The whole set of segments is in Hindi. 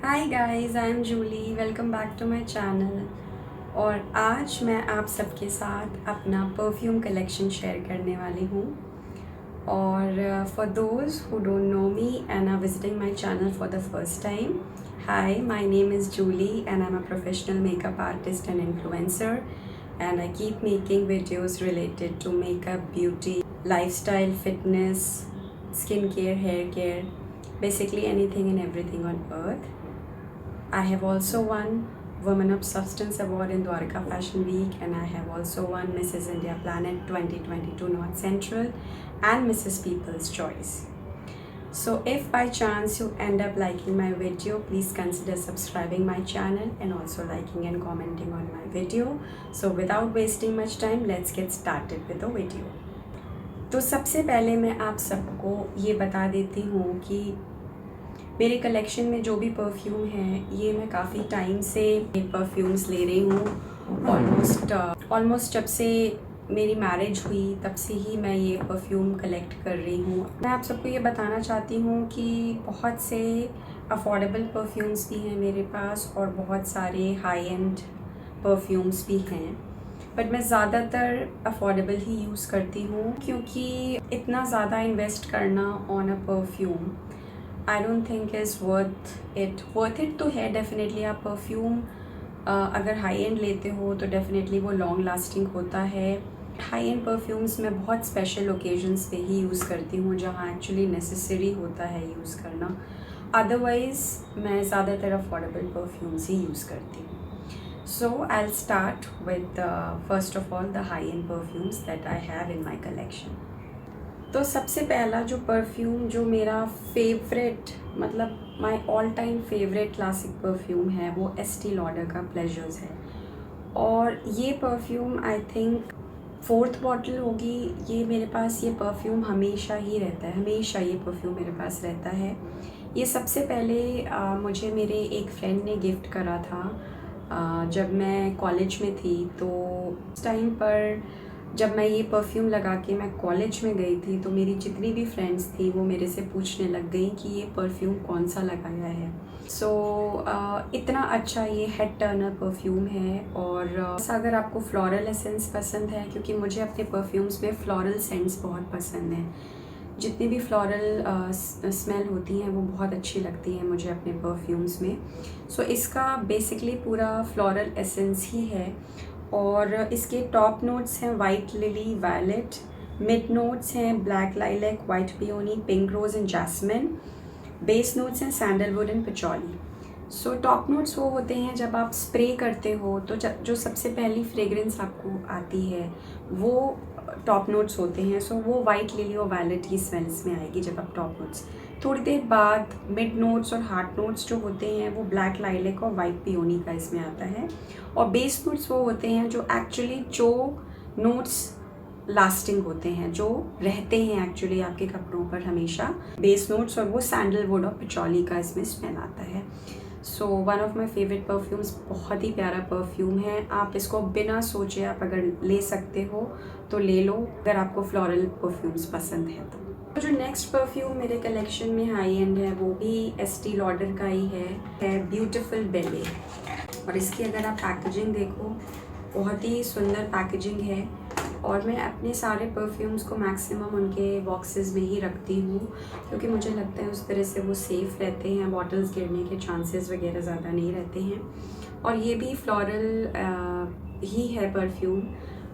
Hi guys, I am Julie. Welcome back to my channel. और आज मैं आप सबके साथ अपना परफ्यूम कलेक्शन शेयर करने वाली हूँ। और for those who don't know me and are visiting my channel for the first time, hi, my name is Julie and I am a professional makeup artist and influencer and I keep making videos related to makeup, beauty, lifestyle, fitness, skincare, hair care, basically anything and everything on earth. I have also won Women of Substance Award in Dwarka Fashion Week, and I have also won Mrs. India Planet 2022 North Central and Mrs. People's Choice. So if by chance you end up liking my video, please consider subscribing my channel and also liking and commenting on my video. So without wasting much time, let's get started with the video. तो सबसे पहले मैं आप सबको ये बता देती हूँ कि मेरे कलेक्शन में जो भी परफ्यूम है ये मैं काफ़ी टाइम से परफ्यूम्स ले रही हूँ। ऑलमोस्ट जब से मेरी मैरिज हुई तब से ही मैं ये परफ्यूम कलेक्ट कर रही हूँ। मैं आप सबको ये बताना चाहती हूँ कि बहुत से अफोर्डेबल परफ्यूम्स भी हैं मेरे पास और बहुत सारे हाई एंड परफ्यूम्स भी हैं, बट मैं ज़्यादातर अफोर्डेबल ही यूज़ करती हूँ क्योंकि इतना ज़्यादा इन्वेस्ट करना on a perfume I don't think is worth it तो है डेफिनेटली। आप परफ्यूम अगर हाई एंड लेते हो तो डेफिनेटली वो लॉन्ग लास्टिंग होता है। हाई एंड परफ्यूम्स मैं बहुत स्पेशल ओकेजन्स पे ही यूज़ करती हूँ जहाँ एक्चुअली नेसेसरी होता है यूज़ करना, अदरवाइज़ मैं ज़्यादातर अफोर्डेबल परफ्यूम्स ही यूज़ करती हूँ। So I will start with first of all the high end perfumes that I have in my collection. तो सबसे पहला जो परफ्यूम जो मेरा फेवरेट मतलब my all time favourite classic perfume है वो एस्टी लॉडर का प्लेजर्स है। और ये perfume I think fourth bottle होगी। ये मेरे पास ये परफ्यूम हमेशा ही रहता है, हमेशा ये परफ्यूम मेरे पास रहता है। ये सबसे पहले मुझे मेरे एक फ्रेंड ने गिफ्ट करा था जब मैं कॉलेज में थी। तो उस टाइम पर जब मैं ये परफ्यूम लगा के मैं कॉलेज में गई थी तो मेरी जितनी भी फ्रेंड्स थी वो मेरे से पूछने लग गई कि ये परफ्यूम कौन सा लगाया है। सो इतना अच्छा ये हेड टर्नर परफ्यूम है। और अगर आपको फ्लोरल एसेंस पसंद है, क्योंकि मुझे अपने परफ्यूम्स में फ्लोरल सेंट्स बहुत पसंद हैं, जितनी भी फ्लोरल स्मेल होती हैं वो बहुत अच्छी लगती हैं मुझे अपने परफ्यूम्स में। सो इसका बेसिकली पूरा फ्लोरल एसेंस ही है। और इसके टॉप नोट्स हैं white lily, violet. Mid notes हैं black lilac, white peony, pink rose and jasmine. Base notes हैं sandalwood and patchouli. So top notes वो होते हैं जब आप स्प्रे करते हो तो जो सबसे पहली फ्रेग्रेंस आपको आती है वो टॉप नोट्स होते हैं। सो वो वाइट लिली और वायलेट की स्मेल्स में आएगी जब आप टॉप नोट्स। थोड़ी देर बाद मिड नोट्स और हार्ट नोट्स जो होते हैं वो ब्लैक लाइलैक और वाइट पियोनी का इसमें आता है। और बेस नोट्स वो होते हैं जो एक्चुअली जो नोट्स लास्टिंग होते हैं, जो रहते हैं एक्चुअली आपके कपड़ों पर हमेशा, बेस नोट्स, और वो सैंडलवुड और पचौली का इसमें स्मेल आता है। So one of my favourite perfumes, बहुत ही प्यारा परफ्यूम है। आप इसको बिना सोचे आप अगर ले सकते हो तो ले लो अगर आपको फ्लोरल परफ्यूम्स पसंद है तो। जो नेक्स्ट परफ्यूम मेरे कलेक्शन में हाई एंड है वो भी एस्टी लॉडर का ही है ब्यूटीफुल बेले। और इसकी अगर आप पैकेजिंग देखो बहुत ही सुंदर पैकेजिंग है। और मैं अपने सारे परफ्यूम्स को मैक्सिमम उनके बॉक्सेस में ही रखती हूँ क्योंकि मुझे लगता है उस तरह से वो सेफ़ रहते हैं, बॉटल्स गिरने के चांसेस वगैरह ज़्यादा नहीं रहते हैं। और ये भी फ्लोरल ही है परफ्यूम,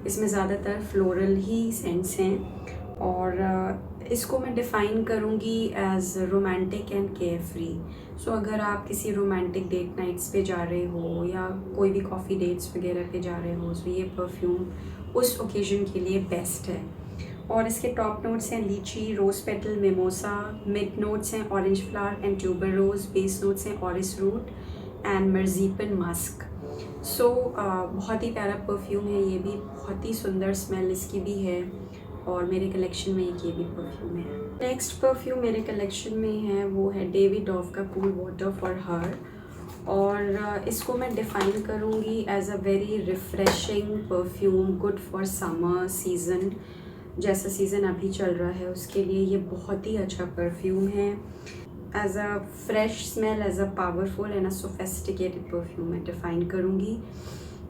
इसमें ज़्यादातर फ्लोरल ही सेंट्स हैं। और इसको मैं डिफ़ाइन करूँगी as romantic and carefree. So अगर आप किसी रोमांटिक डेट नाइट्स पे जा रहे हो या कोई भी कॉफ़ी डेट्स वगैरह पे जा रहे हो तो ये परफ्यूम उस ओकेजन के लिए बेस्ट है। और इसके टॉप नोट्स हैं lychee, rose petal, mimosa. Mid notes हैं orange flower and tuberose. Base notes हैं orris root and marzipan musk. So बहुत ही प्यारा परफ्यूम है, ये भी बहुत ही सुंदर स्मेल इसकी भी है। और मेरे कलेक्शन में एक ये भी परफ्यूम है। नेक्स्ट परफ्यूम मेरे कलेक्शन में है वो है डेविड डॉव का कूल वाटर फॉर हर। और इसको मैं डिफ़ाइन करूँगी as a very refreshing perfume, good for summer season, जैसा सीज़न अभी चल रहा है उसके लिए ये बहुत ही अच्छा परफ्यूम है। As a fresh smell, as a powerful and a sophisticated perfume मैं डिफ़ाइन करूँगी।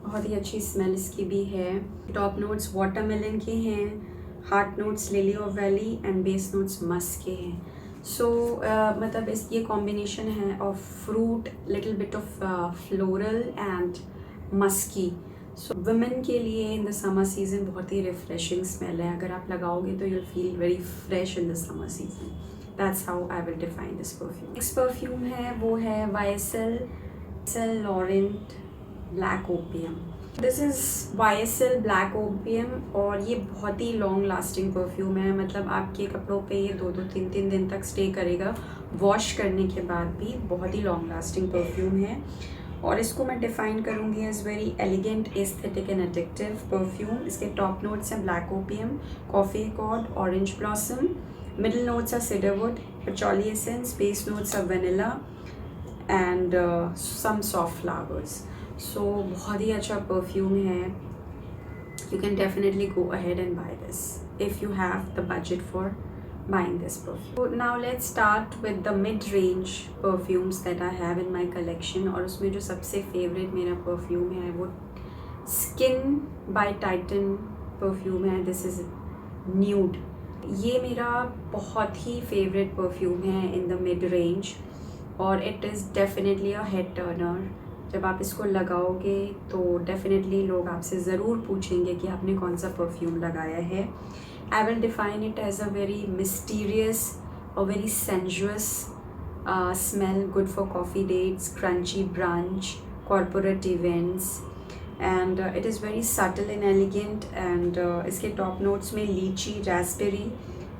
बहुत ही अच्छी स्मेल इसकी भी है। टॉप नोट्स वाटरमेलन के हैं, heart notes lily of valley and base notes musk के हैं। सो मतलब इस ये कॉम्बिनेशन है of fruit, little bit of floral and musky. So women के लिए इन द समर सीजन बहुत ही रिफ्रेशिंग स्मेल है। अगर आप लगाओगे तो you'll feel very fresh in the summer season. That's how I will define this perfume. Next perfume है वो है YSL Laurent black opium. This is YSL black opium और ये बहुत ही लॉन्ग लास्टिंग परफ्यूम है। मतलब आपके कपड़ों पे ये 2-3 दिन तक स्टे करेगा, वॉश करने के बाद भी। बहुत ही लॉन्ग लास्टिंग परफ्यूम है और इसको मैं डिफ़ाइन करूँगी as very elegant, aesthetic and addictive perfume. इसके टॉप नोट्स हैं black opium, coffee accord, orange blossom. Middle notes are cedarwood, patchouli essence, base notes are vanilla and some soft flowers. So बहुत ही अच्छा परफ्यूम है। You can definitely go ahead and buy this if you have the budget for buying this perfume. So now let's start with the mid-range perfumes that I have in my collection और उसमें जो सबसे फेवरेट मेरा परफ्यूम है वो Skin by Titan परफ्यूम है। This is nude। ये मेरा बहुत ही फेवरेट परफ्यूम है इन द मिड रेंज और it is definitely a head Turner. जब आप इसको लगाओगे तो डेफिनेटली लोग आपसे ज़रूर पूछेंगे कि आपने कौन सा परफ्यूम लगाया है। I will define it as a very mysterious और very sensuous smell, good for coffee dates, crunchy brunch, corporate events and it is very subtle and elegant. And इसके टॉप नोट्स में लीची, रास्पबेरी,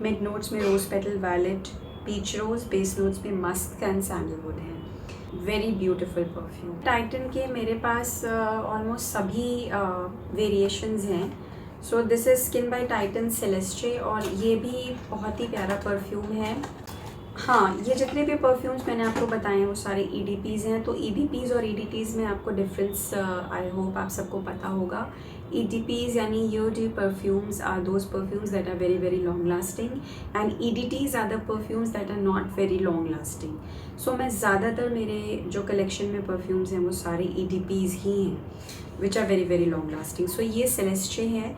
मिड नोट्स में rose petal, violet, peach rose, base notes में मस्क एंड सैंडलवुड हैं। Very beautiful perfume. टाइटन के मेरे पास ऑलमोस्ट सभी वेरिएशंस हैं। So this is Skin by Titan Celeste और ये भी बहुत ही प्यारा परफ्यूम है। हाँ, ये जितने भी परफ्यूम्स मैंने आपको बताए हैं वो सारे EDPs हैं। तो EDPs और EDTs में आपको डिफरेंस आई होप आप सबको पता होगा। EDPs यानी EOD perfumes are those perfumes that are very very long lasting and EDTs are the perfumes that are not very long lasting. So मैं ज़्यादातर मेरे जो कलेक्शन में परफ्यूम्स हैं वो सारे EDPs ही हैं which are very very long lasting. So ये सेलेस्टे है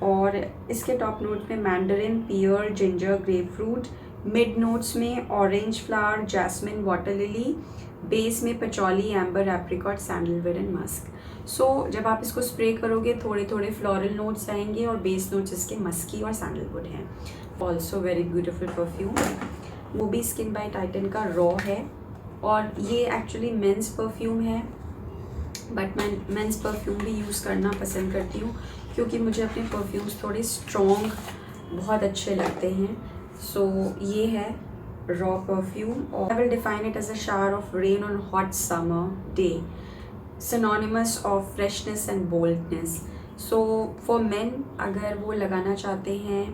और इसके टॉप नोट में mandarin, pear, ginger, grapefruit, mid notes में orange flower, jasmine, water lily, base में patchouli, amber, apricot, sandalwood and musk. So जब आप इसको स्प्रे करोगे थोड़े थोड़े फ्लोरल नोट्स आएंगे और बेस नोट्स इसके मस्की और सैंडलवुड हैं। Also very beautiful perfume. वो भी स्किन बाय टाइटन का रॉ है और ये एक्चुअली मेंस परफ्यूम है बट मैं मेंस परफ्यूम भी यूज़ करना पसंद करती हूँ क्योंकि मुझे अपने परफ्यूम्स थोड़े स्ट्रॉन्ग बहुत अच्छे लगते हैं। सो ये है रॉ परफ्यूम और I will define it as a shower of rain on hot summer day, synonymous of freshness and boldness. So for men अगर वो लगाना चाहते हैं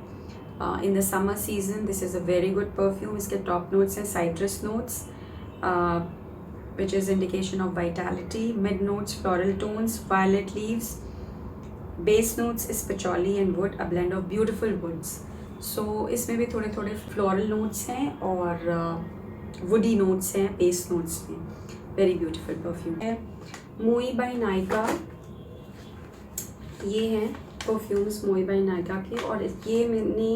in the summer season, this is a very good perfume. इसके टॉप नोट्स हैं citrus notes which is indication of vitality, mid notes floral tones, violet leaves, base notes is patchouli and wood, a blend of beautiful woods. So इसमें भी थोड़े थोड़े floral notes हैं और woody notes हैं base notes में। very beautiful perfume है। Moi by Nykaa, ये हैं परफ्यूम्स Moi by Nykaa के और ये मैंने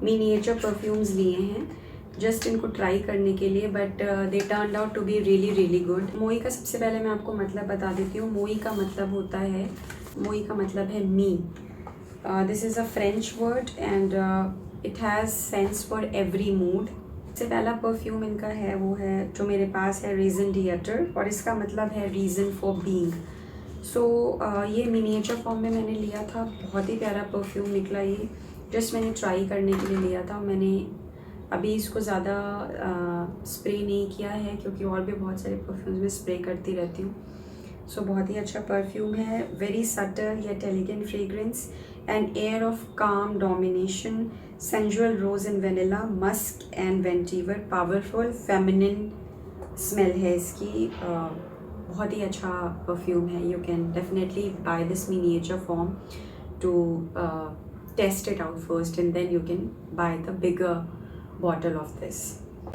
मिनिएचर परफ्यूम्स लिए हैं जस्ट इनको ट्राई करने के लिए but they turned out to be really really good. मोई का सबसे पहले मैं आपको मतलब बता देती हूँ। मोई का मतलब होता है, मोई का मतलब है me. This is a French word and it has sense for every mood. सबसे पहला परफ्यूम इनका है वो है जो मेरे पास है रीज़न डिएटर और इसका मतलब है रीज़न फॉर बीइंग। सो ये मिनिएचर फॉर्म में मैंने लिया था, बहुत ही प्यारा परफ्यूम निकला ये। जस्ट मैंने ट्राई करने के लिए लिया था। मैंने अभी इसको ज़्यादा स्प्रे नहीं किया है क्योंकि और भी बहुत सारे परफ्यूम्स में स्प्रे करती रहती हूँ। सो बहुत ही अच्छा परफ्यूम है। Very subtle yet elegant fragrance and air of calm domination, sensual rose and vanilla, musk and vetiver, powerful feminine smell है इसकी। बहुत ही अच्छा परफ्यूम है। You can definitely buy this miniature form to test it out first and then you can buy the bigger bottle of this.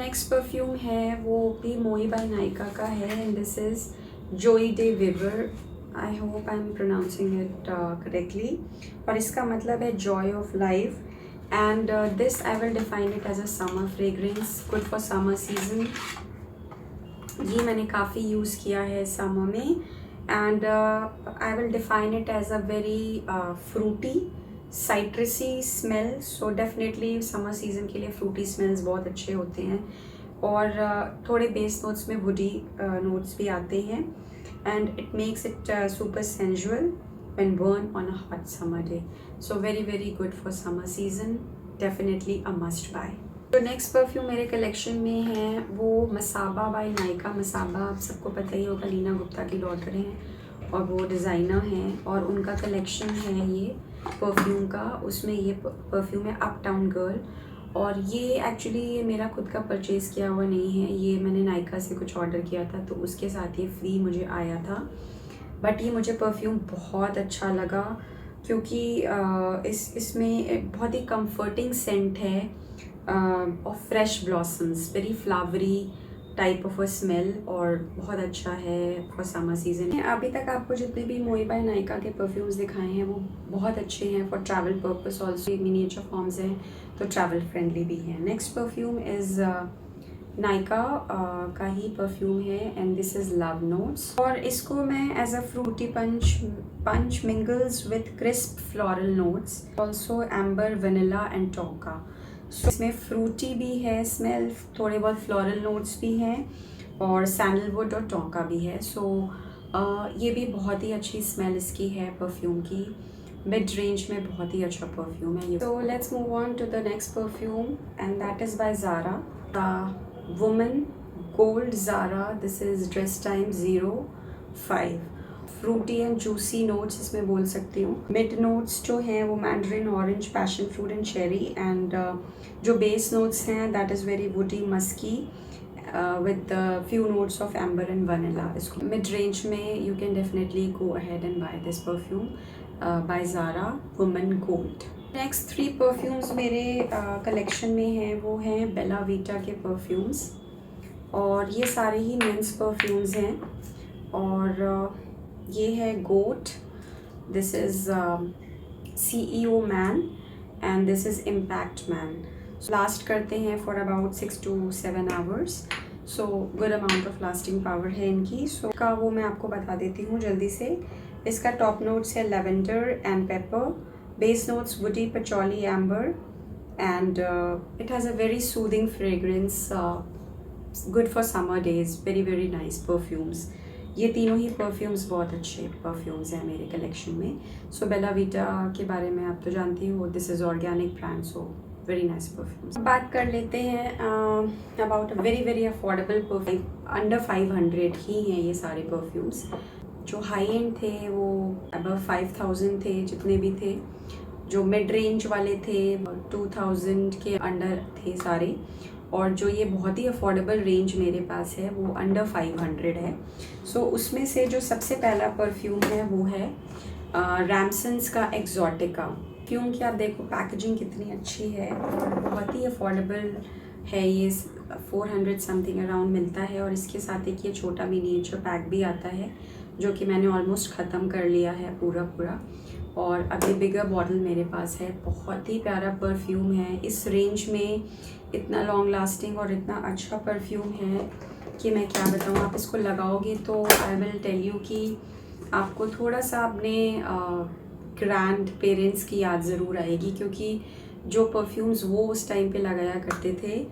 Next perfume है वो भी मोई बाय नायका का है and this is joie de vivre. I hope I am pronouncing it correctly. और इसका मतलब है joy of life and this I will define it as a summer fragrance, good for summer season. ये मैंने काफ़ी यूज़ किया है समर में and I will define it as a very fruity citrusy smell. So definitely summer season के लिए फ्रूटी स्मेल्स बहुत अच्छे होते हैं और थोड़े बेस नोट्स में वुडी नोट्स भी आते हैं and it makes it super sensual when worn on a hot summer day. So very good for summer season, definitely a must buy. तो नेक्स्ट परफ्यूम मेरे कलेक्शन में है वो मसाबा बाय नायका। मसाबा आप सबको पता ही होगा, लीना गुप्ता की डॉटर हैं और वो डिज़ाइनर हैं और उनका कलेक्शन है ये परफ्यूम का। उसमें ये परफ्यूम है अप टाउन गर्ल और ये एक्चुअली ये मेरा खुद का परचेज़ किया हुआ नहीं है, ये मैंने नायका से कुछ ऑर्डर किया था तो उसके साथ ये फ्री मुझे आया था। बट ये मुझे परफ्यूम बहुत अच्छा लगा क्योंकि इसमें बहुत ही कंफर्टिंग सेंट है of fresh blossoms, very flowery type of a smell और बहुत अच्छा है फॉर समर सीजन। अभी तक आपको जितने भी मोई बाय नायका के परफ्यूम्स दिखाए हैं वो बहुत अच्छे हैं for travel purpose, also miniature forms हैं तो ट्रैवल फ्रेंडली भी हैं। नेक्स्ट परफ्यूम इज़ नायका का ही परफ्यूम है and this is love notes और इसको मैं as a fruity punch mingles with crisp floral notes, also amber vanilla and tonka. So इसमें फ्रूटी भी है स्मेल, थोड़े बहुत फ्लोरल नोट्स भी हैं और सैंडलवुड और टोका भी है। सो ये भी बहुत ही अच्छी स्मेल इसकी है परफ्यूम की, मिड रेंज में बहुत ही अच्छा परफ्यूम है ये। So let's move on to the next perfume and that is by Zara woman gold Zara. This is dress time 05। Fruity and juicy notes इसमें बोल सकती हूँ। मिड नोट्स जो हैं वो mandarin, orange, passion fruit and cherry and जो बेस नोट्स हैं that is very woody musky with few notes of amber and vanilla. इसको मिड रेंज में you can definitely go ahead and buy this perfume by Zara Woman Gold. Next 3 perfumes मेरे कलेक्शन में हैं वो हैं बेला वीटा के परफ्यूम्स और ये सारे ही मेंस परफ्यूम्स हैं और ये है goat, this is CEO man and this is impact man. Last करते हैं for about 6 to 7 hours, so good amount of lasting power है इनकी। सो का वो मैं आपको बता देती हूँ जल्दी से। इसका टॉप नोट्स है lavender and pepper, base notes woody, patchouli, amber and it has a very soothing fragrance, good for summer days, very nice perfumes. ये तीनों ही परफ्यूम्स बहुत अच्छे परफ्यूम्स हैं मेरे कलेक्शन में। सो बेला वीटा के बारे में आप तो जानती हो, this is organic brand, so very nice perfumes. बात कर लेते हैं about very affordable perfume, under 500 ही हैं ये सारे परफ्यूम्स। जो हाई एंड थे वो अबव 5000 थे जितने भी थे, जो मिड रेंज वाले थे 2000 के अंडर थे सारे, और जो ये बहुत ही अफोर्डेबल रेंज मेरे पास है वो अंडर 500 है। सो उसमें से जो सबसे पहला परफ्यूम है वो है रैमसन्स का एक्सोटिका। परफ्यूम की आप देखो पैकेजिंग कितनी अच्छी है और बहुत ही अफोर्डेबल है, ये 400 समथिंग अराउंड मिलता है और इसके साथ एक ये छोटा मिनिएचर पैक भी आता है जो कि मैंने ऑलमोस्ट ख़त्म कर लिया है पूरा और अभी बिगर बॉटल मेरे पास है। बहुत ही प्यारा परफ्यूम है, इस रेंज में इतना लॉन्ग लास्टिंग और इतना अच्छा परफ्यूम है कि मैं क्या बताऊँ। आप इसको लगाओगे तो आई विल टेल यू कि आपको थोड़ा सा अपने ग्रैंड पेरेंट्स की याद ज़रूर आएगी, क्योंकि जो परफ्यूम्स वो उस टाइम पे लगाया करते थे,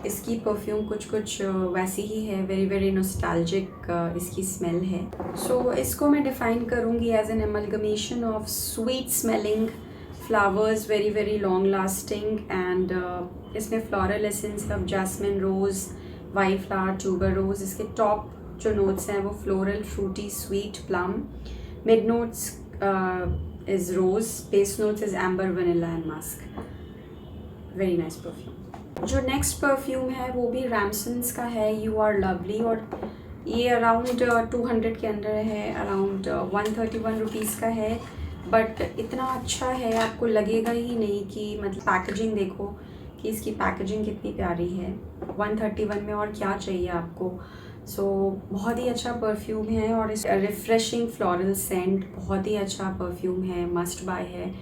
इसकी परफ्यूम कुछ वैसी ही है, वेरी नॉस्टैल्जिक इसकी स्मेल है। सो इसको मैं डिफ़ाइन करूँगी as an amalgamation of sweet smelling flowers, very long lasting and इसमें floral essence of jasmine, rose, white flower, tuberose. इसके टॉप जो नोट्स हैं वो floral, fruity, sweet, plum. Mid notes is rose, base notes is amber, vanilla and musk. Very nice perfume. जो नेक्स्ट परफ्यूम है वो भी रैमसन्स का है, यू आर लवली, और ये अराउंड 200 के अंदर है, अराउंड 131 रुपीज़ का है। बट इतना अच्छा है आपको लगेगा ही नहीं कि मतलब पैकेजिंग देखो कि इसकी पैकेजिंग कितनी प्यारी है। 131 में और क्या चाहिए आपको। सो बहुत ही अच्छा परफ्यूम है और इस रिफ़्रेशिंग फ्लोरल सेंट बहुत ही अच्छा परफ्यूम है, मस्ट बाय है।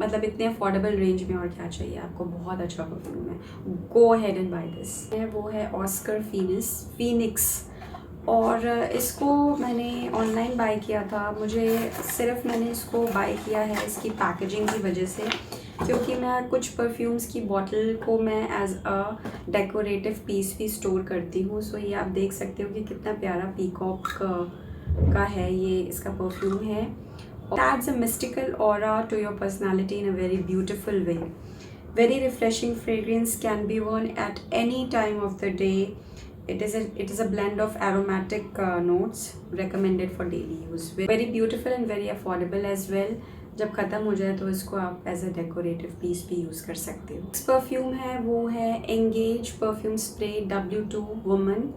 मतलब इतने अफोर्डेबल रेंज में और क्या चाहिए आपको, बहुत अच्छा परफ्यूम है। Go ahead and buy this. वो है ऑस्कर फीनिक्स और इसको मैंने ऑनलाइन बाय किया था। मैंने इसको बाय किया है इसकी पैकेजिंग की वजह से, क्योंकि मैं कुछ परफ्यूम्स की बॉटल को मैं एज अ डेकोरेटिव पीस भी स्टोर करती हूँ। सो ये आप देख सकते हो कि कितना प्यारा पीकॉक का है ये इसका परफ्यूम है। Adds a mystical aura to your personality in a very beautiful way. Very refreshing fragrance, can be worn at any time of the day. It is a blend of aromatic notes recommended for daily use. Very beautiful and very affordable as well. जब ख़त्म हो जाए तो इसको आप एज अ डेकोरेटिव पीस भी यूज़ कर सकते हो। नेक्स्ट परफ्यूम है वो है engage perfume spray W2 woman.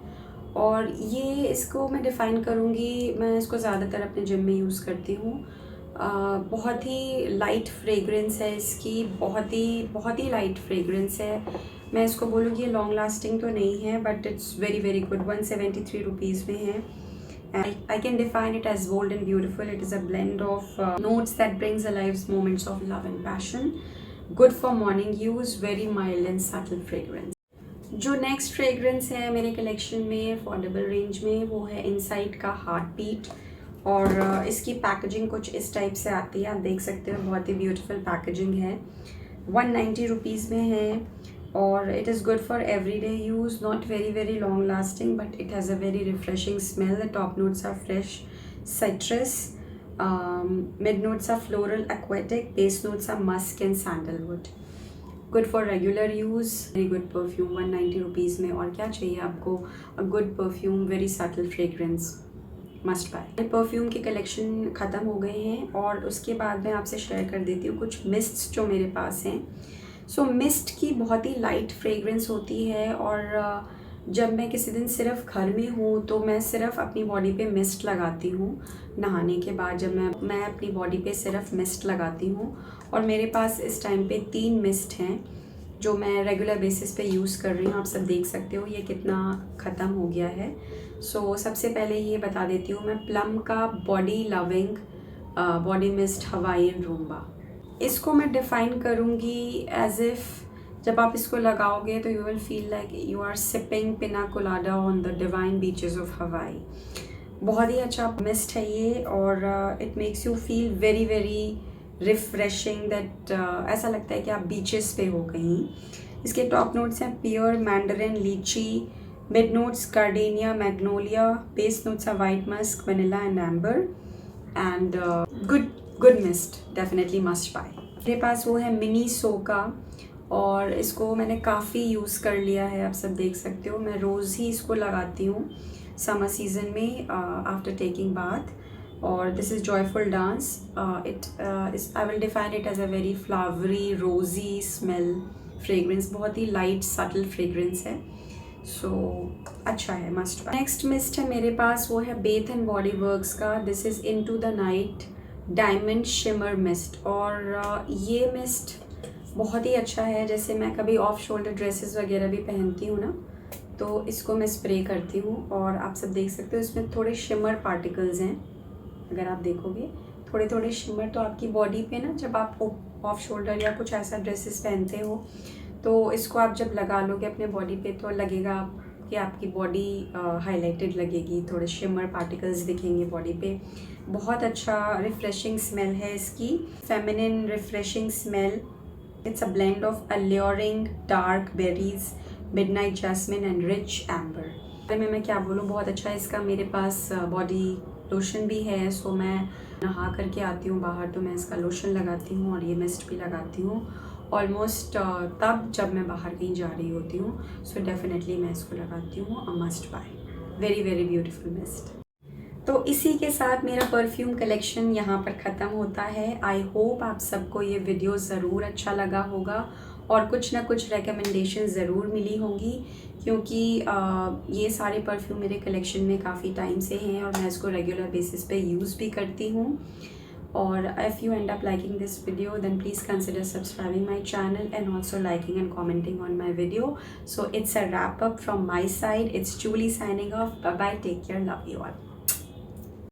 और ये इसको मैं डिफ़ाइन करूँगी, मैं इसको ज़्यादातर अपने जिम में यूज़ करती हूँ। बहुत ही लाइट फ्रेग्रेंस है इसकी, बहुत ही लाइट फ्रेग्रेंस है। मैं इसको बोलूँगी ये लॉन्ग लास्टिंग तो नहीं है, but it's very very good. 173 rupees में है। I can define it as bold and beautiful. It is a blend of notes that brings alive moments of love and passion. Good for morning use, very mild and subtle fragrance. जो नेक्स्ट फ्रेग्रेंस है मेरे कलेक्शन में अफोर्डेबल रेंज में, वो है इनसाइड का हार्ट बीट। और इसकी पैकेजिंग कुछ इस टाइप से आती है, आप देख सकते हो, बहुत ही ब्यूटीफुल पैकेजिंग है। 190 रुपीज़ में है और it is good for every day use, not very very long lasting, but it has a very refreshing smell. The top notes are fresh citrus, mid notes are floral aquatic, base notes are musk and sandalwood. Good for regular use, very good perfume. 190 rupees में और क्या चाहिए आपको। A good perfume, very subtle fragrance, must buy. Perfume के कलेक्शन ख़त्म हो गए हैं और उसके बाद मैं आपसे शेयर कर देती हूँ कुछ मिस्ट्स जो मेरे पास हैं। सो मिस्ट की बहुत ही लाइट फ्रेग्रेंस होती है और जब मैं किसी दिन सिर्फ घर में हूँ तो मैं सिर्फ अपनी बॉडी पे मिस्ट लगाती हूँ। नहाने के बाद जब मैं अपनी बॉडी पे सिर्फ मिस्ट लगाती हूँ और मेरे पास इस टाइम पे 3 मिस्ट हैं जो मैं रेगुलर बेसिस पे यूज़ कर रही हूँ। आप सब देख सकते हो ये कितना ख़त्म हो गया है। सो सबसे पहले ये बता देती हूँ मैं, प्लम का body loving body mist Hawaiian rumba. इसको मैं डिफ़ाइन करूँगी एज इफ़ जब आप इसको लगाओगे तो you will feel like you are sipping pina colada on the divine beaches of Hawaii. बहुत ही अच्छा मिस्ट है ये और it makes you feel very very refreshing, that ऐसा लगता है कि आप बीचेस पे हो कहीं। इसके टॉप नोट्स हैं pear, mandarin, lychee. Mid notes gardenia, magnolia. Base notes are white musk, vanilla and amber. And good mist, definitely must buy. मेरे पास वो है मिनी सोका और इसको मैंने काफ़ी यूज़ कर लिया है, आप सब देख सकते हो। मैं रोज़ ही इसको लगाती हूँ समर सीज़न में आफ्टर टेकिंग बाथ। और this is joyful dance. I will define it as a very flowery rosy smell fragrance, बहुत ही लाइट सटल फ्रेग्रेंस है। सो अच्छा है, मस्ट। नेक्स्ट मिस्ट है मेरे पास, वो है बेथ एंड बॉडी वर्क्स का। This is into the night diamond shimmer mist. और ये मिस्ट बहुत ही अच्छा है। जैसे मैं कभी ऑफ शोल्डर ड्रेसेस वगैरह भी पहनती हूँ ना, तो इसको मैं स्प्रे करती हूँ और आप सब देख सकते हो इसमें थोड़े शिमर पार्टिकल्स हैं। अगर आप देखोगे थोड़े थोड़े शिमर, तो आपकी बॉडी पे ना जब आप ऑफ शोल्डर या कुछ ऐसा ड्रेसेस पहनते हो तो इसको आप जब लगा लोगे अपने बॉडी पे तो लगेगा कि आपकी बॉडी हाईलाइटेड लगेगी, थोड़े शिमर पार्टिकल्स दिखेंगे बॉडी पे। बहुत अच्छा रिफ्रेशिंग स्मेल है इसकी, feminine refreshing smell. It's a blend of alluring dark berries, midnight jasmine and rich amber. मैं क्या बोलूँ, बहुत अच्छा है इसका। मेरे पास बॉडी लोशन भी है, सो मैं नहा करके आती हूँ बाहर तो मैं इसका लोशन लगाती हूँ और ये मिस्ट भी लगाती हूँ ऑलमोस्ट तब जब मैं बाहर कहीं जा रही होती हूँ। सो डेफिनेटली मैं इसको लगाती हूँ, a must buy, very very beautiful mist. तो इसी के साथ मेरा परफ्यूम कलेक्शन यहाँ पर ख़त्म होता है। आई होप आप सबको ये वीडियो ज़रूर अच्छा लगा होगा और कुछ ना कुछ रिकमेंडेशन ज़रूर मिली होंगी, क्योंकि ये सारे परफ्यूम मेरे कलेक्शन में काफ़ी टाइम से हैं और मैं इसको रेगुलर बेसिस पे यूज़ भी करती हूँ। or if you end up liking this video, then please consider subscribing my channel and also liking and commenting on my video. So it's a wrap up from my side. It's Julie signing off. Bye bye, take care, love you all.